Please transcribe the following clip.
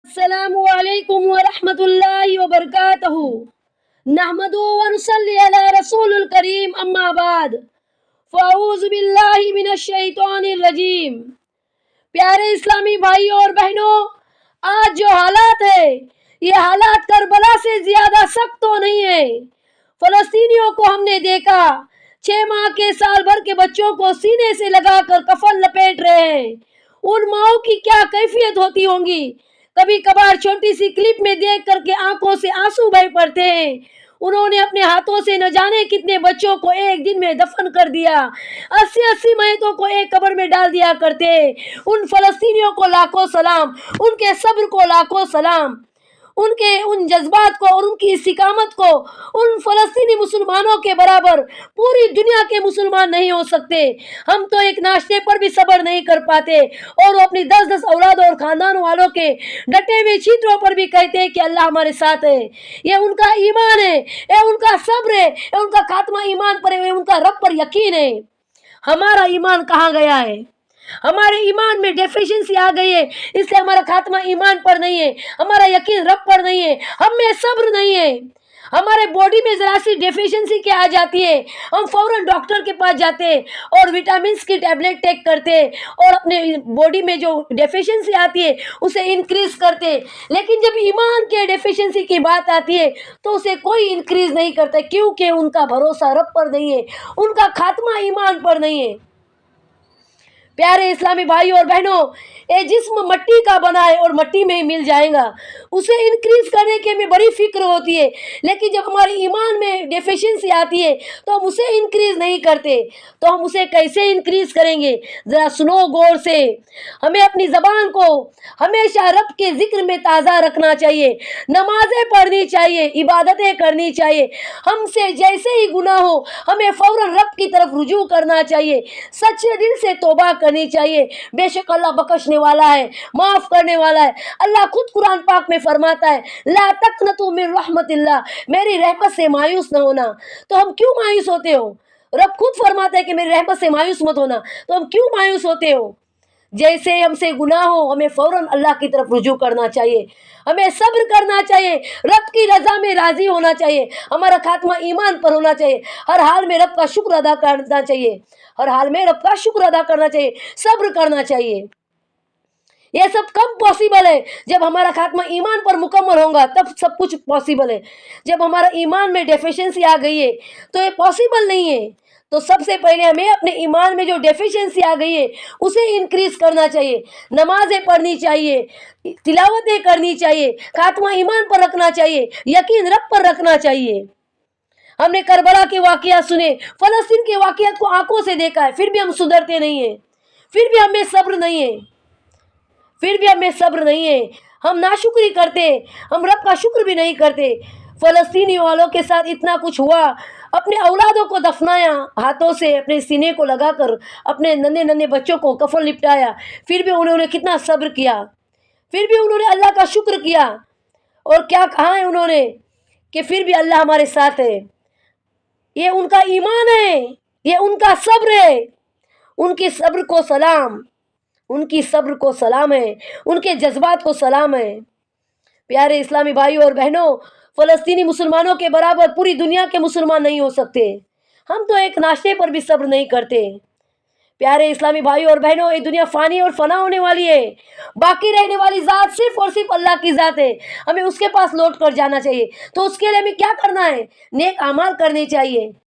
السلام علیکم ورحمۃ اللہ وبرکاتہ نحمدہ ونصلی علی رسول الکریم اما بعد فاعوذ باللہ من الشیطان الرجیم۔ پیارے اسلامی بھائیوں اور بہنوں، آج جو حالات ہے یہ حالات کربلا سے زیادہ سخت تو نہیں ہے۔ فلسطینیوں کو ہم نے دیکھا 6 ماہ کے سال بھر کے بچوں کو سینے سے لگا کر کفن لپیٹ رہے ہیں۔ ان ماؤں کی کیا کیفیت ہوتی ہوں گی۔ کبھی کبھار چھوٹی سی کلپ میں دیکھ کر کے آنکھوں سے آنسو بہہ پڑتے ہیں۔ انہوں نے اپنے ہاتھوں سے نہ جانے کتنے بچوں کو ایک دن میں دفن کر دیا، 80 میتوں کو ایک قبر میں ڈال دیا کرتے۔ ان فلسطینیوں کو لاکھوں سلام، ان کے صبر کو لاکھوں سلام، ان جذبات کو اور ان کی استقامت کو۔ ان فلسطینی مسلمانوں کے برابر پوری دنیا کے مسلمان نہیں ہو سکتے۔ ہم تو ایک ناشتے پر بھی صبر نہیں کر پاتے، اور وہ اپنی 10 اولادوں اور خاندان والوں کے ڈٹے ہوئے چیتروں پر بھی کہتے ہیں کہ اللہ ہمارے ساتھ ہے۔ یہ ان کا ایمان ہے، یہ ان کا صبر ہے، یہ ان کا خاتمہ ایمان پر ہے، یہ ان کا رب پر یقین ہے۔ ہمارا ایمان کہاں گیا ہے؟ ہمارے ایمان میں ڈیفیشنسی آ گئی ہے، اس لیے ہمارا خاتمہ ایمان پر نہیں ہے، ہمارا یقین رب پر نہیں ہے، ہم میں صبر نہیں ہے۔ ہمارے باڈی میں ذرا سی ڈیفیشنسی کیا آ جاتی ہے، ہم فوراً ڈاکٹر کے پاس جاتے اور وٹامنس کی ٹیبلٹ ٹیک کرتے اور اپنے باڈی میں جو ڈیفیشنسی آتی ہے اسے انکریز کرتے۔ لیکن جب ایمان کے ڈیفیشنسی کی بات آتی ہے تو اسے کوئی انکریز نہیں کرتا، کیونکہ ان کا بھروسہ رب پر نہیں ہے، ان کا خاتمہ ایمان پر نہیں ہے۔ پیارے اسلامی بھائیوں اور بہنوں، یہ جسم مٹی کا بنا ہے اور مٹی میں ہی مل جائے گا، اسے انکریز کرنے کی ہمیں بڑی فکر ہوتی ہے۔ لیکن جب ہمارے ایمان میں ڈیفیشنسی آتی ہے تو ہم اسے انکریز نہیں کرتے، تو ہم اسے کیسے انکریز کریں گے؟ ذرا سنو غور سے۔ ہمیں اپنی زبان کو ہمیشہ رب کے ذکر میں تازہ رکھنا چاہیے، نمازیں پڑھنی چاہیے، عبادتیں کرنی چاہیے۔ ہم سے جیسے ہی گناہ ہو ہمیں فوراً رب کی طرف رجوع کرنا چاہیے، سچے دل سے توبہ کرنی چاہیے۔ بے شک اللہ بخشنے والا ہے، معاف کرنے والا ہے۔ اللہ خود قرآن پاک میں فرماتا ہے لا تقنطوا من رحمت اللہ، میری رحمت سے مایوس نہ ہونا۔ تو ہم کیوں مایوس ہوتے ہو؟ رب خود فرماتا ہے کہ میری رحمت سے مایوس مت ہونا، تو ہم کیوں مایوس ہوتے ہو؟ جیسے ہم سے گناہ ہو ہمیں فوراً اللہ کی طرف رجوع کرنا چاہیے، ہمیں صبر کرنا چاہیے، رب کی رضا میں راضی ہونا چاہیے، ہمارا خاتمہ ایمان پر ہونا چاہیے، ہر حال میں رب کا شکر ادا کرنا چاہیے، ہر حال میں رب کا شکر ادا کرنا چاہیے، صبر کرنا چاہیے۔ یہ سب کب پاسبل ہے؟ جب ہمارا خاتمہ ایمان پر مکمل ہوگا تب سب کچھ پاسبل ہے۔ جب ہمارا ایمان میں ڈیفیشنسی آ گئی ہے تو یہ پاسبل نہیں ہے۔ تو سب سے پہلے ہمیں اپنے ایمان میں جو ڈیفیشنسی آ گئی ہے اسے انکریز کرنا چاہیے، نمازیں پڑھنی چاہیے، تلاوتیں کرنی چاہیے، خاتمہ ایمان پر رکھنا چاہیے، یقین رب پر رکھنا چاہیے۔ ہم نے کربلا کے واقعات سنے، فلسطین کے واقعات کو آنکھوں سے دیکھا ہے، پھر بھی ہم سدھرتے نہیں ہیں، پھر بھی ہمیں صبر نہیں ہے، پھر بھی ہمیں صبر نہیں ہے۔ ہم ناشکری کرتے، ہم رب کا شکر بھی نہیں کرتے۔ فلسطینی والوں کے ساتھ اتنا کچھ ہوا، اپنے اولادوں کو دفنایا ہاتھوں سے، اپنے سینے کو لگا کر اپنے ننھے ننھے بچوں کو کفن لپٹایا، پھر بھی انہوں نے کتنا صبر کیا، پھر بھی انہوں نے اللہ کا شکر کیا، اور کیا کہا ہے انہوں نے کہ پھر بھی اللہ ہمارے ساتھ ہے۔ یہ ان کا ایمان ہے، یہ ان کا صبر ہے۔ ان کے صبر کو سلام، ان کی صبر کو سلام ہے، ان کے جذبات کو سلام ہے۔ پیارے اسلامی بھائیوں اور بہنوں، فلسطینی مسلمانوں کے برابر پوری دنیا کے مسلمان نہیں ہو سکتے۔ ہم تو ایک ناشتے پر بھی صبر نہیں کرتے۔ پیارے اسلامی بھائیوں اور بہنوں، یہ دنیا فانی اور فنا ہونے والی ہے، باقی رہنے والی ذات صرف اور صرف اللہ کی ذات ہے۔ ہمیں اس کے پاس لوٹ کر جانا چاہیے، تو اس کے لیے ہمیں کیا کرنا ہے؟ نیک اعمال کرنے چاہیے۔